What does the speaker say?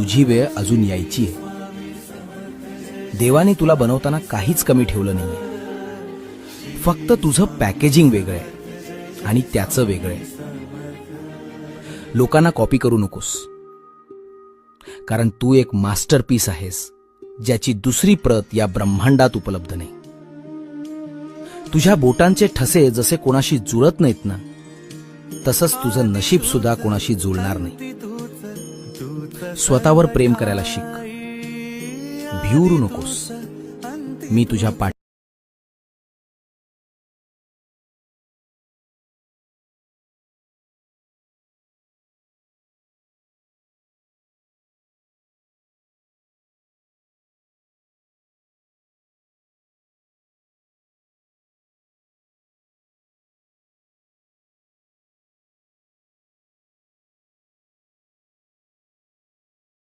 तुझी वेळ अजून यायची आहे. देवाने तुला बनवताना काहीच कमी ठेवलं नाहीये. फक्त तुझं पॅकेजिंग वेगळं आहे आणि त्याचं वेगळं आहे. लोकांना कॉपी करू नकोस, कारण तू एक मास्टरपीस आहेस ज्याची दुसरी प्रत या ब्रह्मांडात उपलब्ध नाही. तुझ्या बोटांचे ठसे जसे कोणाशी जुळत नाहीत ना, तसंच तुझं नशीब सुद्धा कोणाशी जुळणार नाही. स्वतःवर प्रेम करायला शिक. भिवरू नकोस. मी तुझ्या